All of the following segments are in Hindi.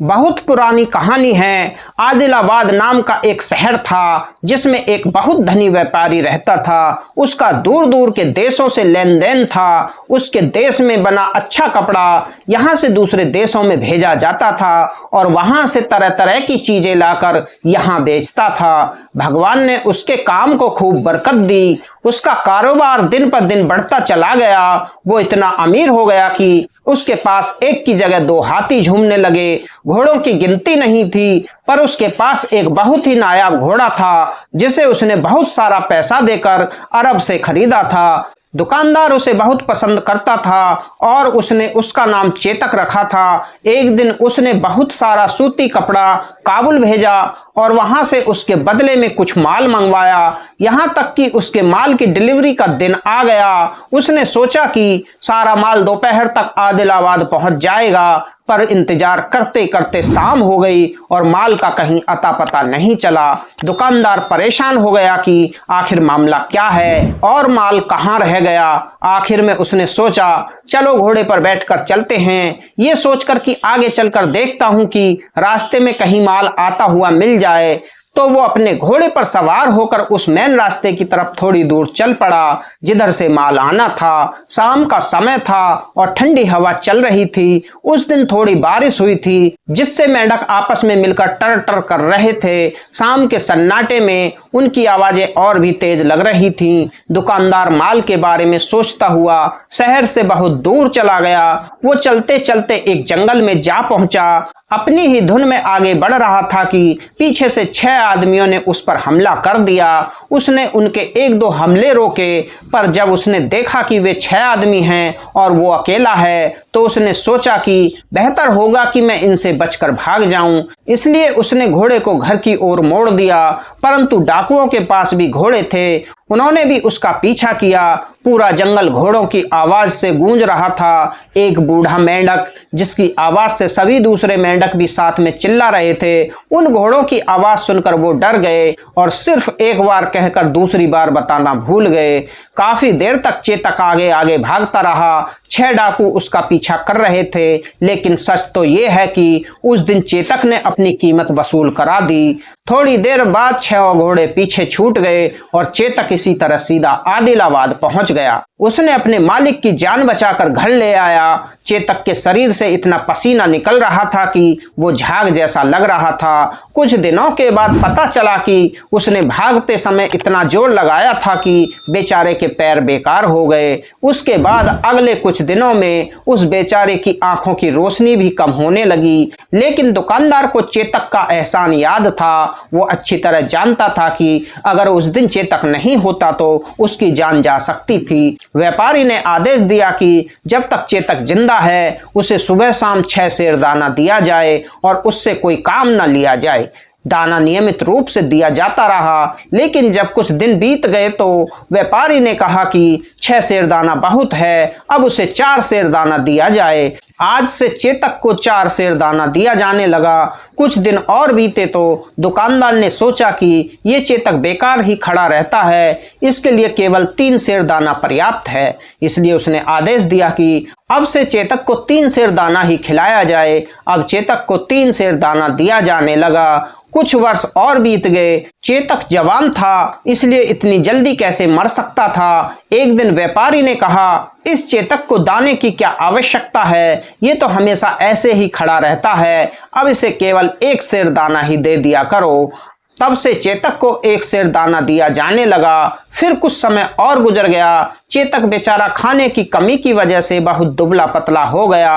बहुत पुरानी कहानी है। आदिलाबाद नाम का एक शहर था जिसमें एक बहुत धनी व्यापारी रहता था। उसका दूर दूर के देशों से लेन देन था। उसके देश में बना अच्छा कपड़ा यहाँ से दूसरे देशों में भेजा जाता था और वहाँ से तरह तरह की चीजें लाकर यहाँ बेचता था। भगवान ने उसके काम को खूब बरकत दी। उसका कारोबार दिन पर दिन बढ़ता चला गया। वो इतना अमीर हो गया कि उसके पास एक की जगह दो हाथी झूमने लगे। घोड़ों की गिनती नहीं थी, पर उसके पास एक बहुत ही नायाब घोड़ा था जिसे उसने बहुत सारा पैसा देकर अरब से खरीदा था। दुकानदार उसे बहुत पसंद करता था और उसने उसका नाम चेतक रखा था। एक दिन उसने बहुत सारा सूती कपड़ा काबुल भेजा और वहां से उसके बदले में कुछ माल मंगवाया। यहाँ तक कि उसके माल की डिलीवरी का दिन आ गया। उसने सोचा कि सारा माल दोपहर तक आदिलाबाद पहुंच जाएगा, पर इंतजार करते करते शाम हो गई और माल का कहीं अता पता नहीं चला। दुकानदार परेशान हो गया कि आखिर मामला क्या है और माल कहाँ रह गया। आखिर में उसने सोचा, चलो घोड़े पर बैठकर चलते हैं। ये सोचकर कि आगे चलकर देखता हूं कि रास्ते में कहीं माल आता हुआ मिल जाए। तो वो अपने घोड़े पर सवार होकर उस मेन रास्ते की तरफ थोड़ी दूर चल पड़ा जिधर से माल आना था। शाम का समय था और ठंडी हवा चल रही थी। उस दिन थोड़ी बारिश हुई थी जिससे मेंढक आपस में मिलकर टर टर कर रहे थे। शाम के सन्नाटे में उनकी आवाजें और भी तेज लग रही थीं। दुकानदार माल के बारे में सोचता हुआ शहर से बहुत दूर चला गया। वो चलते चलते एक जंगल में जा पहुंचा। अपनी ही धुन में आगे बढ़ रहा था कि पीछे से 6 आदमियों ने उस पर हमला कर दिया। उसने उनके एक दो हमले रोके, पर जब उसने देखा कि वे 6 आदमी हैं और वो अकेला है तो उसने सोचा कि बेहतर होगा कि मैं इनसे बचकर भाग जाऊं। इसलिए उसने घोड़े को घर की ओर मोड़ दिया, परंतु डाकुओं के पास भी घोड़े थे। उन्होंने भी उसका पीछा किया। पूरा जंगल घोड़ों की आवाज से गूंज रहा था। एक बूढ़ा मेंढक जिसकी आवाज से सभी दूसरे मेंढक भी साथ में चिल्ला रहे थे, उन घोड़ों की आवाज सुनकर वो डर गए और सिर्फ एक बार कहकर दूसरी बार बताना भूल गए। काफी देर तक चेतक आगे आगे भागता रहा। 6 डाकू उसका पीछा कर रहे थे, लेकिन सच तो ये है कि उस दिन चेतक ने अपनी कीमत वसूल करा दी। थोड़ी देर बाद 6 घोड़े पीछे छूट गए और चेतक इसी तरह सीधा आदिलाबाद पहुंच गया। उसने अपने मालिक की जान बचाकर घर ले आया। चेतक के शरीर से इतना पसीना निकल रहा था कि वो झाग जैसा लग रहा था। कुछ दिनों के बाद पता चला कि उसने भागते समय इतना जोर लगाया था कि बेचारे के पैर बेकार हो गए। उसके बाद अगले कुछ दिनों में उस बेचारे की आंखों की रोशनी भी कम होने लगी। लेकिन दुकानदार को चेतक का एहसान याद था। वो अच्छी तरह जानता था कि अगर उस दिन चेतक नहीं होता तो उसकी जान जा सकती थी। व्यापारी ने आदेश दिया कि जब तक चेतक जिंदा है उसे सुबह शाम 6 सेर दाना दिया जाए और उससे कोई काम न लिया जाए। दाना नियमित रूप से दिया जाता रहा, लेकिन जब कुछ दिन बीत गए तो व्यापारी ने कहा कि 6 सेर दाना बहुत है, अब उसे 4 सेर दाना दिया जाए। आज से चेतक को 4 सेर दाना दिया जाने लगा। कुछ दिन और बीते तो दुकानदार ने सोचा कि ये चेतक बेकार ही खड़ा रहता है, इसके लिए केवल 3 सेर दाना पर्याप्त है। इसलिए उसने आदेश दिया कि अब से चेतक को 3 सेर दाना ही खिलाया जाए। अब चेतक को 3 सेर दाना दिया जाने लगा। कुछ वर्ष और बीत गए। चेतक जवान था, इसलिए इतनी जल्दी कैसे मर सकता था। एक दिन व्यापारी ने कहा, इस चेतक को दाने की क्या आवश्यकता है, ये तो हमेशा ऐसे ही खड़ा रहता है। अब इसे केवल 1 सेर दाना ही दे दिया करो। तब से चेतक को 1 सेर दाना दिया जाने लगा। फिर कुछ समय और गुजर गया। चेतक बेचारा खाने की कमी की वजह से बहुत दुबला पतला हो गया।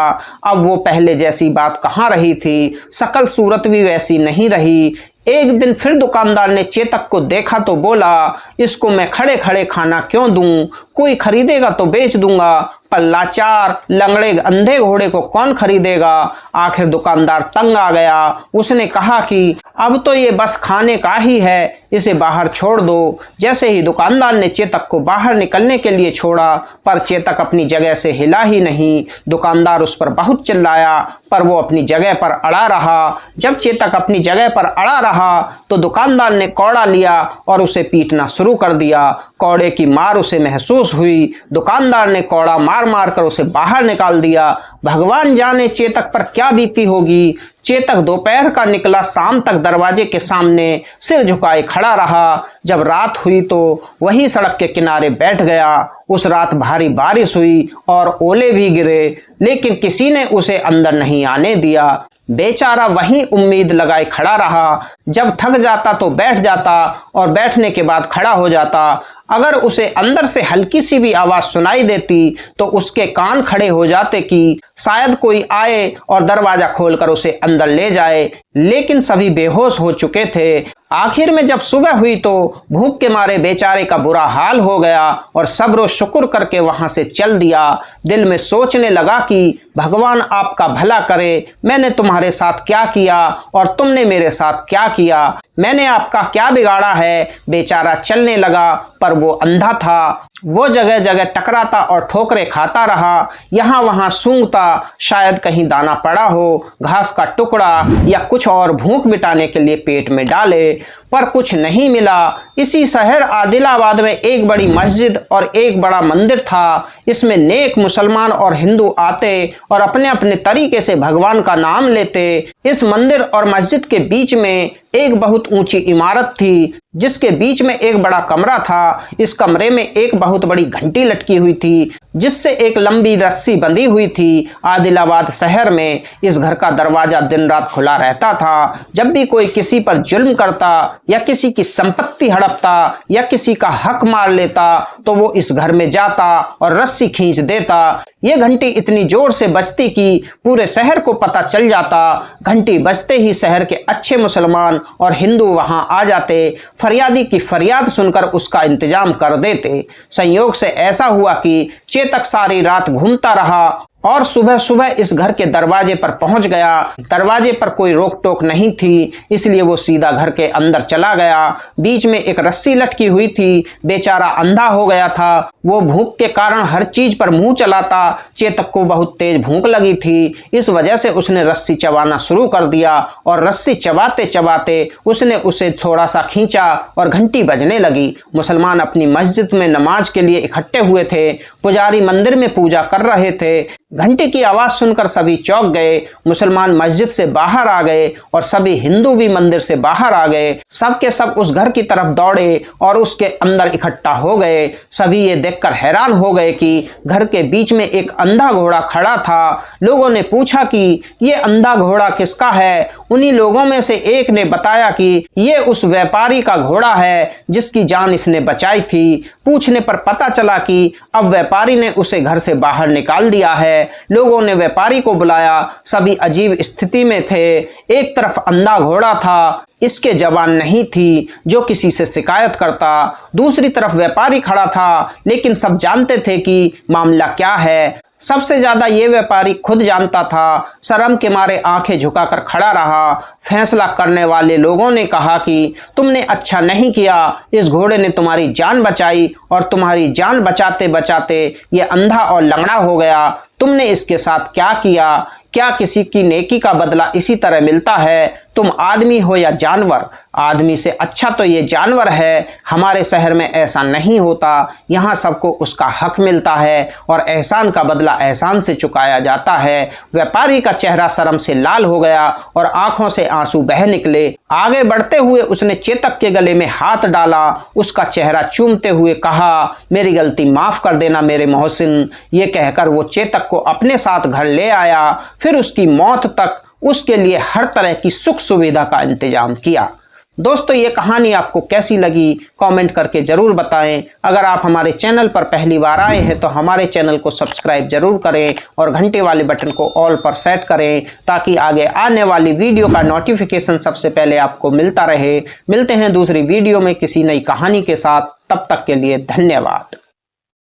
अब वो पहले जैसी बात कहाँ रही थी, शकल सूरत भी वैसी नहीं रही। एक दिन फिर दुकानदार ने चेतक को देखा तो बोला, इसको मैं खड़े खड़े खाना क्यों दूं, कोई खरीदेगा तो बेच दूंगा, पर लाचार लंगड़े अंधे घोड़े को कौन खरीदेगा। आखिर दुकानदार तंग आ गया। उसने कहा कि अब तो ये बस खाने का ही है, इसे बाहर छोड़ दो। जैसे ही दुकानदार ने चेतक को बाहर निकलने के लिए छोड़ा, पर चेतक अपनी जगह से हिला ही नहीं। दुकानदार उस पर बहुत चिल्लाया, पर वो अपनी जगह पर अड़ा रहा। जब चेतक अपनी जगह पर अड़ा रहा तो दुकानदार ने कौड़ा लिया और उसे पीटना शुरू कर दिया। कौड़े की मार उसे महसूस हुई। दुकानदार ने कौड़ा मार मार मार कर उसे बाहर निकाल दिया। भगवान जाने चेतक पर क्या बीती होगी। चेतक दोपहर का निकला, शाम तक दरवाजे के सामने सिर झुकाए खड़ा रहा। जब रात हुई तो वही सड़क के किनारे बैठ गया। उस रात भारी बारिश हुई और ओले भी गिरे, लेकिन किसी ने उसे अंदर नहीं आने दिया। बेचारा वहीं उम्मीद लगाए खड़ा रहा। जब थक जाता तो बैठ जाता और बैठने के बाद खड़ा हो जाता। अगर उसे अंदर से हल्की सी भी आवाज सुनाई देती तो उसके कान खड़े हो जाते कि शायद कोई आए और दरवाजा खोलकर उसे अंदर ले जाए, लेकिन सभी बेहोश हो चुके थे। आखिर में जब सुबह हुई तो भूख के मारे बेचारे का बुरा हाल हो गया और सब्र शुक्र करके वहां से चल दिया। दिल में सोचने लगा कि भगवान आपका भला करे, मैंने तुम्हारे साथ क्या किया और तुमने मेरे साथ क्या किया, मैंने आपका क्या बिगाड़ा है। बेचारा चलने लगा पर वो अंधा था। वो जगह जगह टकराता और ठोकरें खाता रहा, यहाँ वहां सूंघता, शायद कहीं दाना पड़ा हो, घास का टुकड़ा या कुछ और भूख मिटाने के लिए पेट में डाले, पर कुछ नहीं मिला। इसी शहर आदिलाबाद में एक बड़ी मस्जिद और एक बड़ा मंदिर था। इसमें नेक मुसलमान और हिंदू आते और अपने अपने तरीके से भगवान का नाम लेते। इस मंदिर और मस्जिद के बीच में एक बहुत ऊंची इमारत थी, जिसके बीच में एक बड़ा कमरा था। इस कमरे में एक बहुत बड़ी घंटी लटकी हुई थी, जिससे एक लंबी रस्सी बंधी हुई थी। आदिलाबाद शहर में इस घर का दरवाजा दिन रात खुला रहता था। जब भी कोई किसी पर जुल्म करता या किसी की संपत्ति हड़पता या किसी का हक मार लेता तो वो इस घर में जाता और रस्सी खींच देता। ये घंटी इतनी जोर से बजती कि पूरे शहर को पता चल जाता। घंटी बजते ही शहर के अच्छे मुसलमान और हिंदू वहां आ जाते, फरियादी की फरियाद सुनकर उसका इंतजाम कर देते। संयोग से ऐसा हुआ कि चेतक सारी रात घूमता रहा और सुबह सुबह इस घर के दरवाजे पर पहुंच गया। दरवाजे पर कोई रोक टोक नहीं थी, इसलिए वो सीधा घर के अंदर चला गया। बीच में एक रस्सी लटकी हुई थी। बेचारा अंधा हो गया था। वो भूख के कारण हर चीज पर मुंह चलाता। चेतक को बहुत तेज भूख लगी थी, इस वजह से उसने रस्सी चबाना शुरू कर दिया और रस्सी चबाते चबाते उसने उसे थोड़ा सा खींचा और घंटी बजने लगी। मुसलमान अपनी मस्जिद में नमाज के लिए इकट्ठे हुए थे। पुजारी मंदिर में पूजा कर रहे थे। घंटी की आवाज सुनकर सभी चौंक गए। मुसलमान मस्जिद से बाहर आ गए और सभी हिंदू भी मंदिर से बाहर आ गए। सब के सब उस घर की तरफ दौड़े और उसके अंदर इकट्ठा हो गए। सभी ये देखकर हैरान हो गए कि घर के बीच में एक अंधा घोड़ा खड़ा था। लोगों ने पूछा कि ये अंधा घोड़ा किसका है। उन्हीं लोगों में से एक ने बताया कि ये उस व्यापारी का घोड़ा है जिसकी जान इसने बचाई थी। पूछने पर पता चला कि अब व्यापारी ने उसे घर से बाहर निकाल दिया है। लोगों ने व्यापारी को बुलाया। सभी अजीब स्थिति में थे। एक तरफ अंधा घोड़ा था, इसके जबान नहीं थी जो किसी से शिकायत करता। दूसरी तरफ व्यापारी खड़ा था, लेकिन सब जानते थे कि मामला क्या है। सबसे ज्यादा ये व्यापारी खुद जानता था। शर्म के मारे आंखें झुकाकर खड़ा रहा। फैसला करने वाले लोगों ने कहा कि तुमने अच्छा नहीं किया, इस घोड़े ने तुम्हारी जान बचाई और तुम्हारी जान बचाते बचाते ये अंधा और लंगड़ा हो गया। तुमने इसके साथ क्या किया? क्या किसी की नेकी का बदला इसी तरह मिलता है? तुम आदमी हो या जानवर? आदमी से अच्छा तो ये जानवर है। हमारे शहर में ऐसा नहीं होता। यहाँ सबको उसका हक मिलता है और एहसान का बदला एहसान से चुकाया जाता है। व्यापारी का चेहरा शर्म से लाल हो गया और आंखों से आंसू बह निकले। आगे बढ़ते हुए उसने चेतक के गले में हाथ डाला। उसका चेहरा चूमते हुए कहा, मेरी गलती माफ कर देना मेरे मोहसिन। ये कहकर वो चेतक को अपने साथ घर ले आया। फिर उसकी मौत तक उसके लिए हर तरह की सुख सुविधा का इंतजाम किया। दोस्तों, ये कहानी आपको कैसी लगी कमेंट करके जरूर बताएं। अगर आप हमारे चैनल पर पहली बार आए हैं तो हमारे चैनल को सब्सक्राइब जरूर करें और घंटे वाले बटन को ऑल पर सेट करें ताकि आगे आने वाली वीडियो का नोटिफिकेशन सबसे पहले आपको मिलता रहे। मिलते हैं दूसरी वीडियो में किसी नई कहानी के साथ। तब तक के लिए धन्यवाद।